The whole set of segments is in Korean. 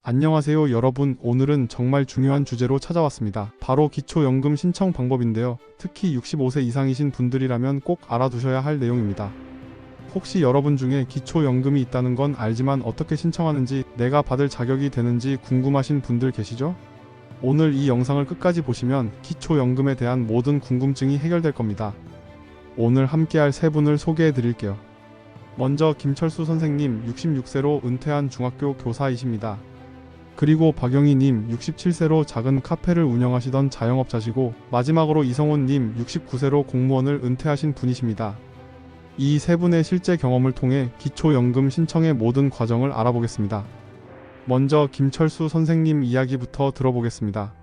안녕하세요 여러분, 오늘은 정말 중요한 주제로 찾아왔습니다. 바로 기초연금 신청 방법인데요. 특히 65세 이상이신 분들이라면 꼭 알아두셔야 할 내용입니다. 혹시 여러분 중에 기초연금이 있다는 건 알지만 어떻게 신청하는지, 내가 받을 자격이 되는지 궁금하신 분들 계시죠? 오늘 이 영상을 끝까지 보시면 기초연금에 대한 모든 궁금증이 해결될 겁니다. 오늘 함께할 세 분을 소개해 드릴게요. 먼저 김철수 선생님, 66세로 은퇴한 중학교 교사이십니다. 그리고 박영희님, 67세로 작은 카페를 운영하시던 자영업자시고, 마지막으로 이성훈님, 69세로 공무원을 은퇴하신 분이십니다. 이 세 분의 실제 경험을 통해 기초연금 신청의 모든 과정을 알아보겠습니다. 먼저 김철수 선생님 이야기부터 들어보겠습니다.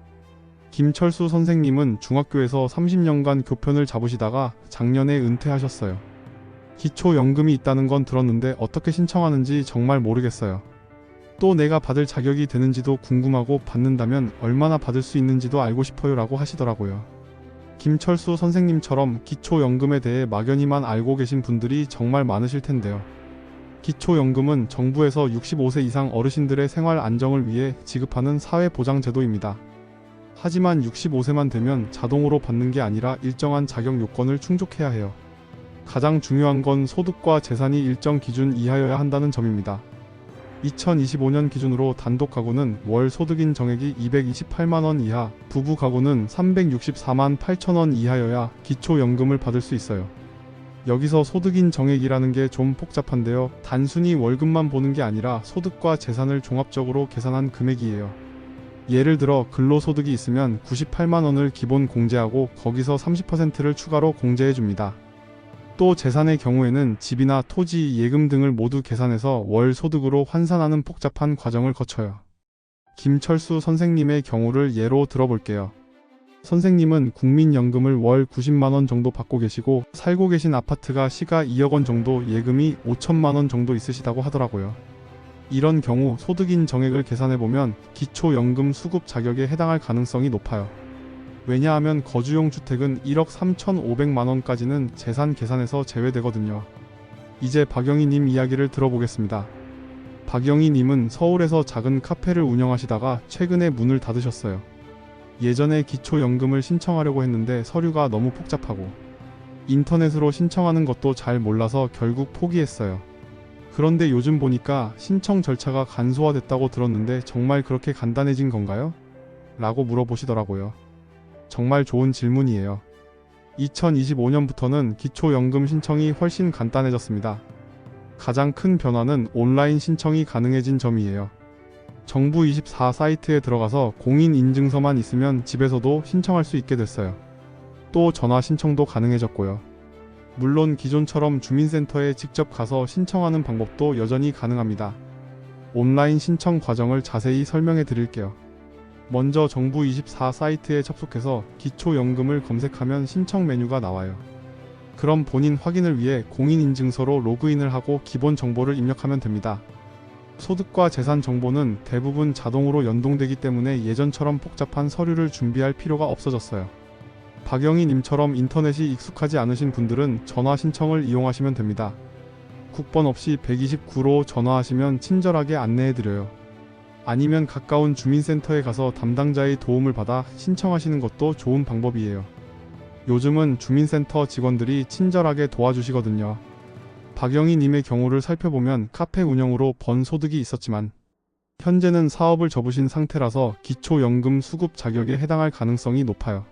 김철수 선생님은 중학교에서 30년간 교편을 잡으시다가 작년에 은퇴하셨어요. 기초연금이 있다는 건 들었는데 어떻게 신청하는지 정말 모르겠어요. 또 내가 받을 자격이 되는지도 궁금하고 받는다면 얼마나 받을 수 있는지도 알고 싶어요 라고 하시더라고요. 김철수 선생님처럼 기초연금에 대해 막연히만 알고 계신 분들이 정말 많으실 텐데요. 기초연금은 정부에서 65세 이상 어르신들의 생활 안정을 위해 지급하는 사회보장제도입니다. 하지만 65세만 되면 자동으로 받는 게 아니라 일정한 자격 요건을 충족해야 해요. 가장 중요한 건 소득과 재산이 일정 기준 이하여야 한다는 점입니다. 2025년 기준으로 단독 가구는 월 소득인 정액이 228만원 이하, 부부 가구는 364만 8천원 이하여야 기초연금을 받을 수 있어요. 여기서 소득인 정액이라는 게 좀 복잡한데요. 단순히 월급만 보는 게 아니라 소득과 재산을 종합적으로 계산한 금액이에요. 예를 들어 근로소득이 있으면 98만원을 기본 공제하고 거기서 30%를 추가로 공제해줍니다. 또 재산의 경우에는 집이나 토지, 예금 등을 모두 계산해서 월 소득으로 환산하는 복잡한 과정을 거쳐요. 김철수 선생님의 경우를 예로 들어볼게요. 선생님은 국민연금을 월 90만원 정도 받고 계시고, 살고 계신 아파트가 시가 2억원 정도, 예금이 5천만원 정도 있으시다고 하더라고요. 이런 경우 소득인 정액을 계산해보면 기초연금 수급 자격에 해당할 가능성이 높아요. 왜냐하면 거주용 주택은 1억 3,500만원까지는 재산 계산에서 제외되거든요. 이제 박영희님 이야기를 들어보겠습니다. 박영희님은 서울에서 작은 카페를 운영하시다가 최근에 문을 닫으셨어요. 예전에 기초연금을 신청하려고 했는데 서류가 너무 복잡하고 인터넷으로 신청하는 것도 잘 몰라서 결국 포기했어요. 그런데 요즘 보니까 신청 절차가 간소화됐다고 들었는데 정말 그렇게 간단해진 건가요? 라고 물어보시더라고요. 정말 좋은 질문이에요. 2025년부터는 기초연금 신청이 훨씬 간단해졌습니다. 가장 큰 변화는 온라인 신청이 가능해진 점이에요. 정부 24 사이트에 들어가서 공인인증서만 있으면 집에서도 신청할 수 있게 됐어요. 또 전화 신청도 가능해졌고요. 물론 기존처럼 주민센터에 직접 가서 신청하는 방법도 여전히 가능합니다. 온라인 신청 과정을 자세히 설명해 드릴게요. 먼저 정부 24 사이트에 접속해서 기초연금을 검색하면 신청 메뉴가 나와요. 그럼 본인 확인을 위해 공인인증서로 로그인을 하고 기본 정보를 입력하면 됩니다. 소득과 재산 정보는 대부분 자동으로 연동되기 때문에 예전처럼 복잡한 서류를 준비할 필요가 없어졌어요. 박영희님처럼 인터넷이 익숙하지 않으신 분들은 전화 신청을 이용하시면 됩니다. 국번 없이 129로 전화하시면 친절하게 안내해드려요. 아니면 가까운 주민센터에 가서 담당자의 도움을 받아 신청하시는 것도 좋은 방법이에요. 요즘은 주민센터 직원들이 친절하게 도와주시거든요. 박영희님의 경우를 살펴보면 카페 운영으로 번 소득이 있었지만 현재는 사업을 접으신 상태라서 기초연금 수급 자격에 해당할 가능성이 높아요.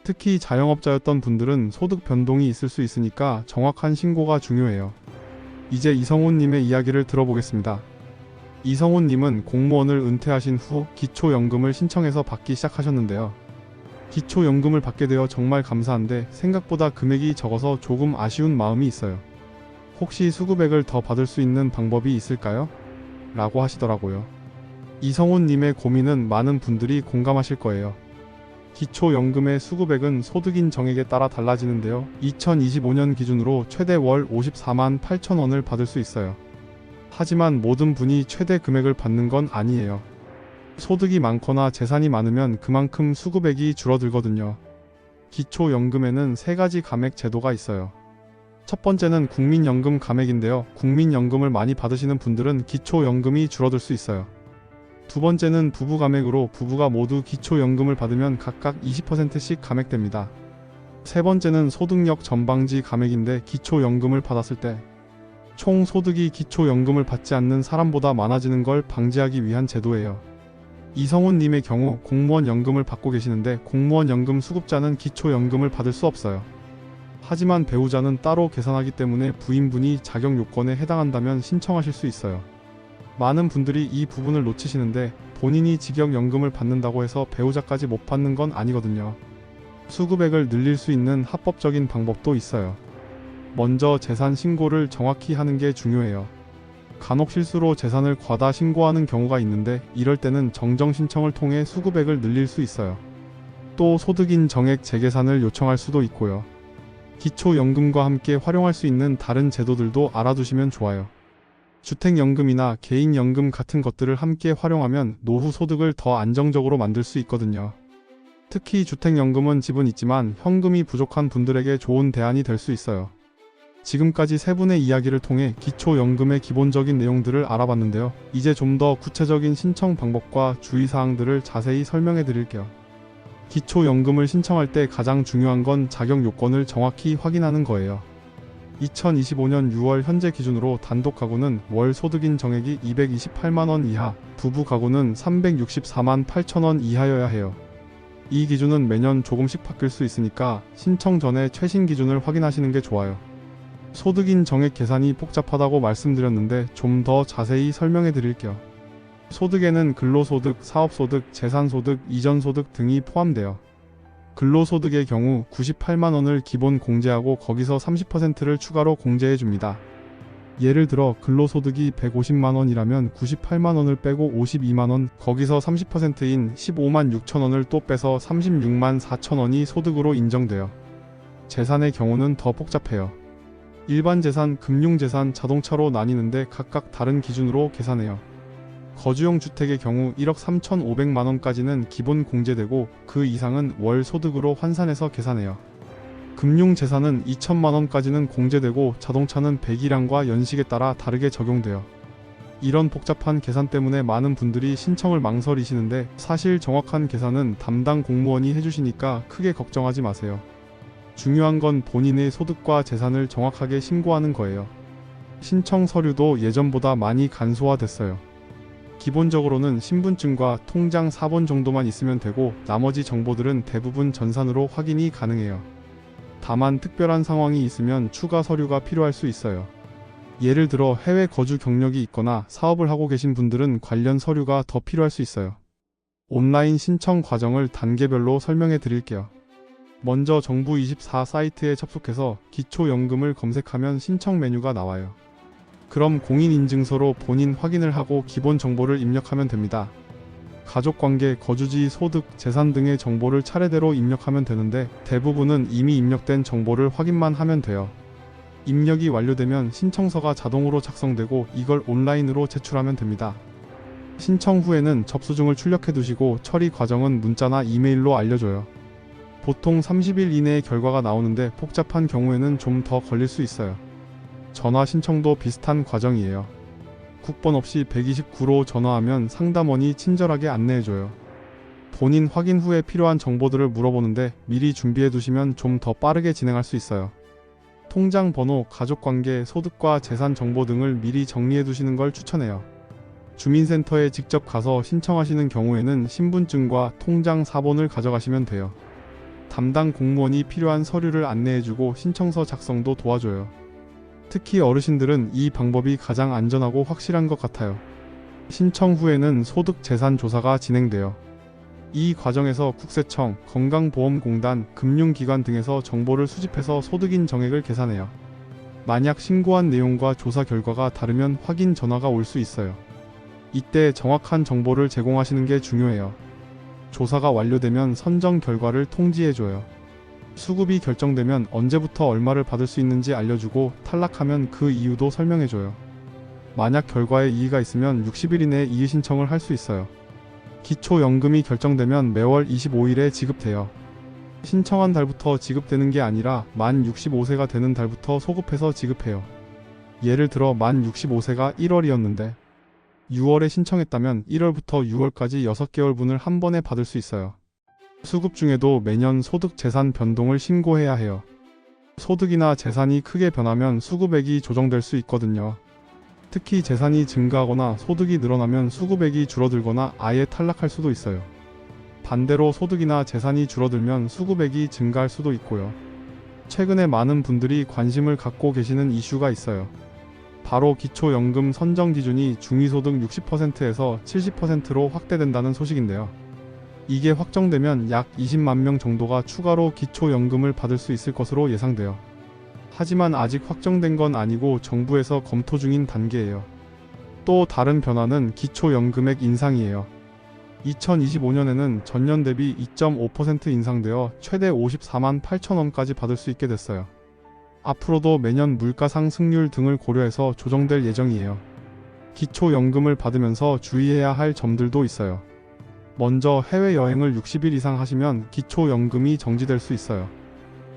특히 자영업자였던 분들은 소득 변동이 있을 수 있으니까 정확한 신고가 중요해요. 이제 이성훈님의 이야기를 들어보겠습니다. 이성훈님은 공무원을 은퇴하신 후 기초연금을 신청해서 받기 시작하셨는데요. 기초연금을 받게 되어 정말 감사한데 생각보다 금액이 적어서 조금 아쉬운 마음이 있어요. 혹시 수급액을 더 받을 수 있는 방법이 있을까요? 라고 하시더라고요. 이성훈님의 고민은 많은 분들이 공감하실 거예요. 기초연금의 수급액은 소득인 정액에 따라 달라지는데요. 2025년 기준으로 최대 월 54만 8천원을 받을 수 있어요. 하지만 모든 분이 최대 금액을 받는 건 아니에요. 소득이 많거나 재산이 많으면 그만큼 수급액이 줄어들거든요. 기초연금에는 세 가지 감액 제도가 있어요. 첫 번째는 국민연금 감액인데요. 국민연금을 많이 받으시는 분들은 기초연금이 줄어들 수 있어요. 두 번째는 부부 감액으로 부부가 모두 기초연금을 받으면 각각 20%씩 감액됩니다. 세 번째는 소득력 전방지 감액인데 기초연금을 받았을 때 총 소득이 기초연금을 받지 않는 사람보다 많아지는 걸 방지하기 위한 제도예요. 이성훈님의 경우 공무원 연금을 받고 계시는데 공무원 연금 수급자는 기초연금을 받을 수 없어요. 하지만 배우자는 따로 계산하기 때문에 부인분이 자격 요건에 해당한다면 신청하실 수 있어요. 많은 분들이 이 부분을 놓치시는데 본인이 직역연금을 받는다고 해서 배우자까지 못 받는 건 아니거든요. 수급액을 늘릴 수 있는 합법적인 방법도 있어요. 먼저 재산 신고를 정확히 하는 게 중요해요. 간혹 실수로 재산을 과다 신고하는 경우가 있는데 이럴 때는 정정 신청을 통해 수급액을 늘릴 수 있어요. 또 소득인 정액 재계산을 요청할 수도 있고요. 기초연금과 함께 활용할 수 있는 다른 제도들도 알아두시면 좋아요. 주택연금이나 개인연금 같은 것들을 함께 활용하면 노후 소득을 더 안정적으로 만들 수 있거든요. 특히 주택연금은 집은 있지만 현금이 부족한 분들에게 좋은 대안이 될 수 있어요. 지금까지 세 분의 이야기를 통해 기초연금의 기본적인 내용들을 알아봤는데요. 이제 좀 더 구체적인 신청 방법과 주의사항들을 자세히 설명해 드릴게요. 기초연금을 신청할 때 가장 중요한 건 자격 요건을 정확히 확인하는 거예요. 2025년 6월 현재 기준으로 단독 가구는 월 소득인 정액이 228만원 이하, 부부 가구는 364만 8천원 이하여야 해요. 이 기준은 매년 조금씩 바뀔 수 있으니까 신청 전에 최신 기준을 확인하시는 게 좋아요. 소득인 정액 계산이 복잡하다고 말씀드렸는데 좀 더 자세히 설명해 드릴게요. 소득에는 근로소득, 사업소득, 재산소득, 이전소득 등이 포함돼요. 근로소득의 경우 98만원을 기본 공제하고 거기서 30%를 추가로 공제해 줍니다. 예를 들어 근로소득이 150만원이라면 98만원을 빼고 52만원, 거기서 30%인 15만 6천원을 또 빼서 36만 4천원이 소득으로 인정돼요. 재산의 경우는 더 복잡해요. 일반 재산, 금융재산, 자동차로 나뉘는데 각각 다른 기준으로 계산해요. 거주용 주택의 경우 1억 3,500만원까지는 기본 공제되고 그 이상은 월 소득으로 환산해서 계산해요. 금융재산은 2천만원까지는 공제되고 자동차는 배기량과 연식에 따라 다르게 적용돼요. 이런 복잡한 계산 때문에 많은 분들이 신청을 망설이시는데 사실 정확한 계산은 담당 공무원이 해주시니까 크게 걱정하지 마세요. 중요한 건 본인의 소득과 재산을 정확하게 신고하는 거예요. 신청 서류도 예전보다 많이 간소화됐어요. 기본적으로는 신분증과 통장 4번 정도만 있으면 되고 나머지 정보들은 대부분 전산으로 확인이 가능해요. 다만 특별한 상황이 있으면 추가 서류가 필요할 수 있어요. 예를 들어 해외 거주 경력이 있거나 사업을 하고 계신 분들은 관련 서류가 더 필요할 수 있어요. 온라인 신청 과정을 단계별로 설명해 드릴게요. 먼저 정부24 사이트에 접속해서 기초연금을 검색하면 신청 메뉴가 나와요. 그럼 공인인증서로 본인 확인을 하고 기본 정보를 입력하면 됩니다. 가족관계, 거주지, 소득, 재산 등의 정보를 차례대로 입력하면 되는데 대부분은 이미 입력된 정보를 확인만 하면 돼요. 입력이 완료되면 신청서가 자동으로 작성되고 이걸 온라인으로 제출하면 됩니다. 신청 후에는 접수증을 출력해 두시고 처리 과정은 문자나 이메일로 알려줘요. 보통 30일 이내에 결과가 나오는데 복잡한 경우에는 좀 더 걸릴 수 있어요. 전화 신청도 비슷한 과정이에요. 국번 없이 129로 전화하면 상담원이 친절하게 안내해줘요. 본인 확인 후에 필요한 정보들을 물어보는데 미리 준비해 두시면 좀 더 빠르게 진행할 수 있어요. 통장 번호, 가족관계, 소득과 재산 정보 등을 미리 정리해 두시는 걸 추천해요. 주민센터에 직접 가서 신청하시는 경우에는 신분증과 통장 4번을 가져가시면 돼요. 담당 공무원이 필요한 서류를 안내해주고 신청서 작성도 도와줘요. 특히 어르신들은 이 방법이 가장 안전하고 확실한 것 같아요. 신청 후에는 소득 재산 조사가 진행돼요. 이 과정에서 국세청, 건강보험공단, 금융기관 등에서 정보를 수집해서 소득인 정액을 계산해요. 만약 신고한 내용과 조사 결과가 다르면 확인 전화가 올 수 있어요. 이때 정확한 정보를 제공하시는 게 중요해요. 조사가 완료되면 선정 결과를 통지해줘요. 수급이 결정되면 언제부터 얼마를 받을 수 있는지 알려주고 탈락하면 그 이유도 설명해줘요. 만약 결과에 이의가 있으면 60일 이내에 이의 신청을 할 수 있어요. 기초연금이 결정되면 매월 25일에 지급돼요. 신청한 달부터 지급되는 게 아니라 만 65세가 되는 달부터 소급해서 지급해요. 예를 들어 만 65세가 1월이었는데 6월에 신청했다면 1월부터 6월까지 6개월분을 한 번에 받을 수 있어요. 수급 중에도 매년 소득 재산 변동을 신고해야 해요. 소득이나 재산이 크게 변하면 수급액이 조정될 수 있거든요. 특히 재산이 증가하거나 소득이 늘어나면 수급액이 줄어들거나 아예 탈락할 수도 있어요. 반대로 소득이나 재산이 줄어들면 수급액이 증가할 수도 있고요. 최근에 많은 분들이 관심을 갖고 계시는 이슈가 있어요. 바로 기초연금 선정 기준이 중위소득 60%에서 70%로 확대된다는 소식인데요. 이게 확정되면 약 20만 명 정도가 추가로 기초연금을 받을 수 있을 것으로 예상돼요. 하지만 아직 확정된 건 아니고 정부에서 검토 중인 단계예요. 또 다른 변화는 기초연금액 인상이에요. 2025년에는 전년 대비 2.5% 인상되어 최대 54만 8천 원까지 받을 수 있게 됐어요. 앞으로도 매년 물가 상승률 등을 고려해서 조정될 예정이에요. 기초연금을 받으면서 주의해야 할 점들도 있어요. 먼저 해외여행을 60일 이상 하시면 기초연금이 정지될 수 있어요.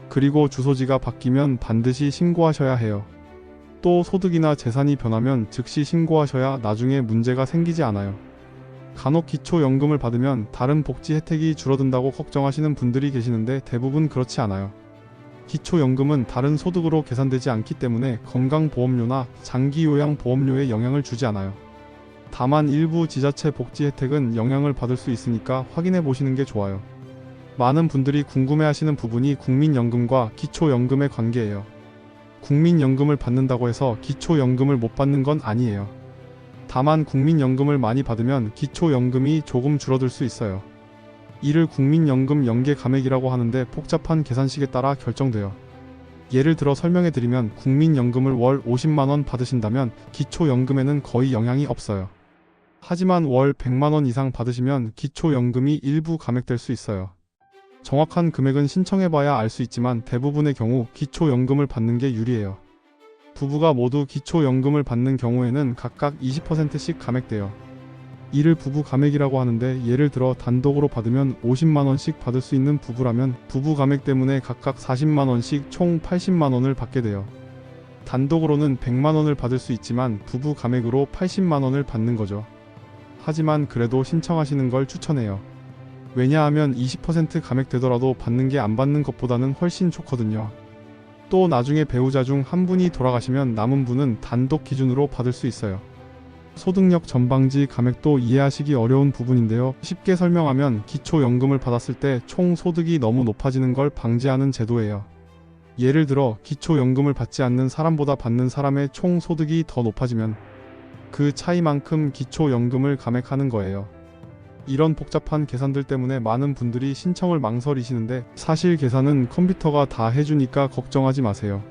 그리고 주소지가 바뀌면 반드시 신고하셔야 해요. 또 소득이나 재산이 변하면 즉시 신고하셔야 나중에 문제가 생기지 않아요. 간혹 기초연금을 받으면 다른 복지 혜택이 줄어든다고 걱정하시는 분들이 계시는데 대부분 그렇지 않아요. 기초연금은 다른 소득으로 계산되지 않기 때문에 건강보험료나 장기요양보험료에 영향을 주지 않아요. 다만 일부 지자체 복지 혜택은 영향을 받을 수 있으니까 확인해 보시는 게 좋아요. 많은 분들이 궁금해하시는 부분이 국민연금과 기초연금의 관계예요. 국민연금을 받는다고 해서 기초연금을 못 받는 건 아니에요. 다만 국민연금을 많이 받으면 기초연금이 조금 줄어들 수 있어요. 이를 국민연금 연계 감액이라고 하는데 복잡한 계산식에 따라 결정돼요. 예를 들어 설명해 드리면 국민연금을 월 50만원 받으신다면 기초연금에는 거의 영향이 없어요. 하지만 월 100만원 이상 받으시면 기초연금이 일부 감액될 수 있어요. 정확한 금액은 신청해봐야 알 수 있지만 대부분의 경우 기초연금을 받는 게 유리해요. 부부가 모두 기초연금을 받는 경우에는 각각 20%씩 감액돼요. 이를 부부 감액이라고 하는데 예를 들어 단독으로 받으면 50만원씩 받을 수 있는 부부라면 부부 감액 때문에 각각 40만원씩 총 80만원을 받게 돼요. 단독으로는 100만원을 받을 수 있지만 부부 감액으로 80만원을 받는 거죠. 하지만 그래도 신청하시는 걸 추천해요. 왜냐하면 20% 감액되더라도 받는 게 안 받는 것보다는 훨씬 좋거든요. 또 나중에 배우자 중 한 분이 돌아가시면 남은 분은 단독 기준으로 받을 수 있어요. 소득력 전방지 감액도 이해하시기 어려운 부분인데요. 쉽게 설명하면 기초연금을 받았을 때 총 소득이 너무 높아지는 걸 방지하는 제도예요. 예를 들어 기초연금을 받지 않는 사람보다 받는 사람의 총 소득이 더 높아지면 그 차이만큼 기초연금을 감액하는 거예요. 이런 복잡한 계산들 때문에 많은 분들이 신청을 망설이시는데 사실 계산은 컴퓨터가 다 해주니까 걱정하지 마세요.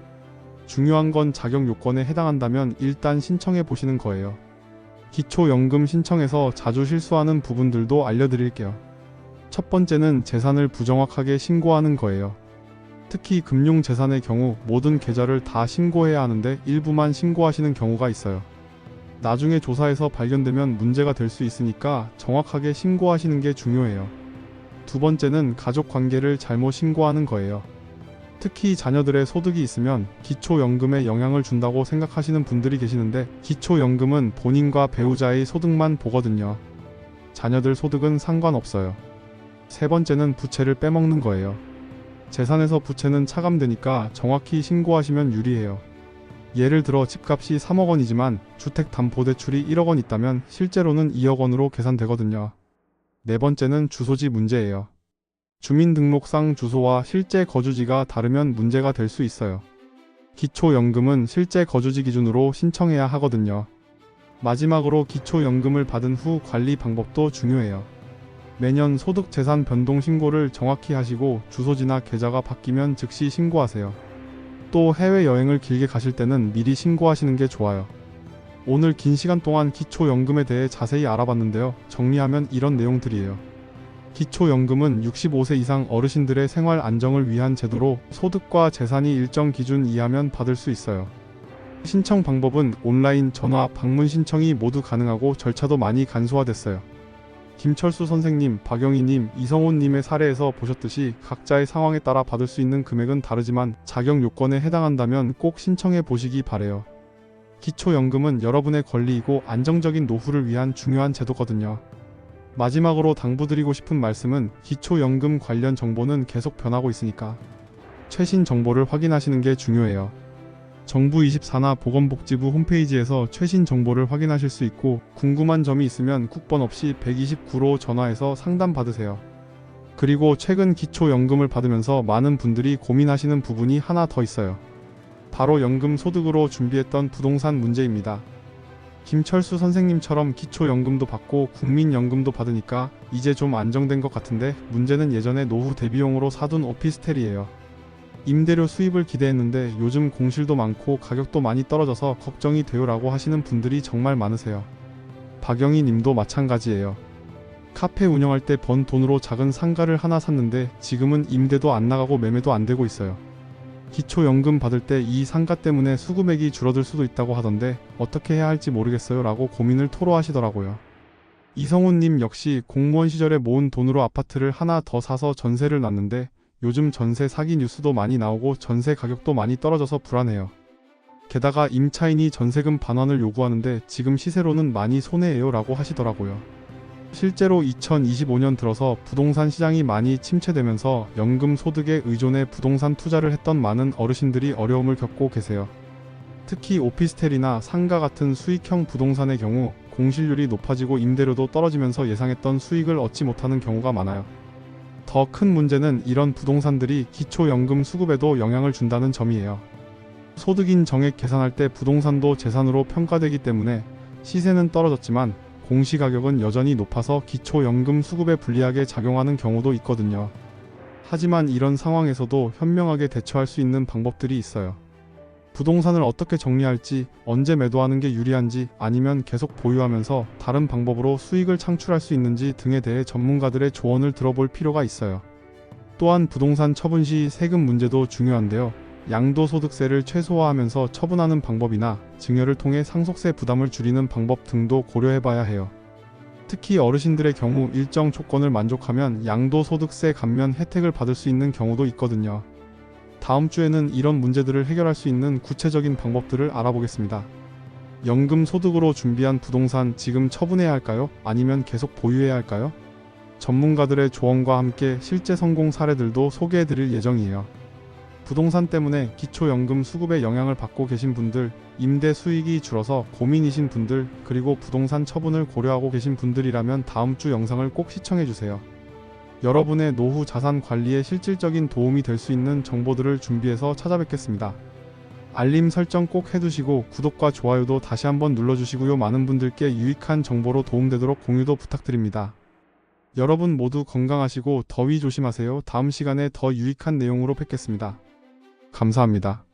중요한 건 자격 요건에 해당한다면 일단 신청해 보시는 거예요. 기초연금 신청에서 자주 실수하는 부분들도 알려드릴게요. 첫 번째는 재산을 부정확하게 신고하는 거예요. 특히 금융재산의 경우 모든 계좌를 다 신고해야 하는데 일부만 신고하시는 경우가 있어요. 나중에 조사해서 발견되면 문제가 될 수 있으니까 정확하게 신고하시는 게 중요해요. 두 번째는 가족관계를 잘못 신고하는 거예요. 특히 자녀들의 소득이 있으면 기초연금에 영향을 준다고 생각하시는 분들이 계시는데 기초연금은 본인과 배우자의 소득만 보거든요. 자녀들 소득은 상관없어요. 세 번째는 부채를 빼먹는 거예요. 재산에서 부채는 차감되니까 정확히 신고하시면 유리해요. 예를 들어 집값이 3억 원이지만 주택담보대출이 1억 원 있다면 실제로는 2억 원으로 계산되거든요. 네 번째는 주소지 문제예요. 주민등록상 주소와 실제 거주지가 다르면 문제가 될 수 있어요. 기초연금은 실제 거주지 기준으로 신청해야 하거든요. 마지막으로 기초연금을 받은 후 관리 방법도 중요해요. 매년 소득재산 변동 신고를 정확히 하시고 주소지나 계좌가 바뀌면 즉시 신고하세요. 또 해외여행을 길게 가실 때는 미리 신고하시는 게 좋아요. 오늘 긴 시간 동안 기초연금에 대해 자세히 알아봤는데요. 정리하면 이런 내용들이에요. 기초연금은 65세 이상 어르신들의 생활 안정을 위한 제도로 소득과 재산이 일정 기준 이하면 받을 수 있어요. 신청 방법은 온라인, 전화, 방문 신청이 모두 가능하고 절차도 많이 간소화됐어요. 김철수 선생님, 박영희님, 이성훈님의 사례에서 보셨듯이 각자의 상황에 따라 받을 수 있는 금액은 다르지만 자격 요건에 해당한다면 꼭 신청해 보시기 바래요. 기초연금은 여러분의 권리이고 안정적인 노후를 위한 중요한 제도거든요. 마지막으로 당부드리고 싶은 말씀은 기초연금 관련 정보는 계속 변하고 있으니까 최신 정보를 확인하시는 게 중요해요. 정부24나 보건복지부 홈페이지에서 최신 정보를 확인하실 수 있고 궁금한 점이 있으면 국번 없이 129로 전화해서 상담받으세요. 그리고 최근 기초연금을 받으면서 많은 분들이 고민하시는 부분이 하나 더 있어요. 바로 연금 소득으로 준비했던 부동산 문제입니다. 김철수 선생님처럼 기초연금도 받고 국민연금도 받으니까 이제 좀 안정된 것 같은데 문제는 예전에 노후 대비용으로 사둔 오피스텔이에요. 임대료 수입을 기대했는데 요즘 공실도 많고 가격도 많이 떨어져서 걱정이 돼요라고 하시는 분들이 정말 많으세요. 박영희 님도 마찬가지예요. 카페 운영할 때 번 돈으로 작은 상가를 하나 샀는데 지금은 임대도 안 나가고 매매도 안 되고 있어요. 기초연금 받을 때 이 상가 때문에 수급액이 줄어들 수도 있다고 하던데 어떻게 해야 할지 모르겠어요 라고 고민을 토로하시더라고요. 이성훈님 역시 공무원 시절에 모은 돈으로 아파트를 하나 더 사서 전세를 놨는데 요즘 전세 사기 뉴스도 많이 나오고 전세 가격도 많이 떨어져서 불안해요. 게다가 임차인이 전세금 반환을 요구하는데 지금 시세로는 많이 손해예요 라고 하시더라고요. 실제로 2025년 들어서 부동산 시장이 많이 침체되면서 연금 소득에 의존해 부동산 투자를 했던 많은 어르신들이 어려움을 겪고 계세요. 특히 오피스텔이나 상가 같은 수익형 부동산의 경우 공실률이 높아지고 임대료도 떨어지면서 예상했던 수익을 얻지 못하는 경우가 많아요. 더 큰 문제는 이런 부동산들이 기초연금 수급에도 영향을 준다는 점이에요. 소득인 정액 계산할 때 부동산도 재산으로 평가되기 때문에 시세는 떨어졌지만 공시가격은 여전히 높아서 기초연금 수급에 불리하게 작용하는 경우도 있거든요. 하지만 이런 상황에서도 현명하게 대처할 수 있는 방법들이 있어요. 부동산을 어떻게 정리할지, 언제 매도하는 게 유리한지, 아니면 계속 보유하면서 다른 방법으로 수익을 창출할 수 있는지 등에 대해 전문가들의 조언을 들어볼 필요가 있어요. 또한 부동산 처분 시 세금 문제도 중요한데요. 양도소득세를 최소화하면서 처분하는 방법이나 증여를 통해 상속세 부담을 줄이는 방법 등도 고려해봐야 해요. 특히 어르신들의 경우 일정 조건을 만족하면 양도소득세 감면 혜택을 받을 수 있는 경우도 있거든요. 다음 주에는 이런 문제들을 해결할 수 있는 구체적인 방법들을 알아보겠습니다. 연금 소득으로 준비한 부동산 지금 처분해야 할까요? 아니면 계속 보유해야 할까요? 전문가들의 조언과 함께 실제 성공 사례들도 소개해드릴 예정이에요. 부동산 때문에 기초연금 수급에 영향을 받고 계신 분들, 임대 수익이 줄어서 고민이신 분들, 그리고 부동산 처분을 고려하고 계신 분들이라면 다음 주 영상을 꼭 시청해주세요. 여러분의 노후 자산 관리에 실질적인 도움이 될 수 있는 정보들을 준비해서 찾아뵙겠습니다. 알림 설정 꼭 해두시고 구독과 좋아요도 다시 한번 눌러주시고요. 많은 분들께 유익한 정보로 도움되도록 공유도 부탁드립니다. 여러분 모두 건강하시고 더위 조심하세요. 다음 시간에 더 유익한 내용으로 뵙겠습니다. 감사합니다.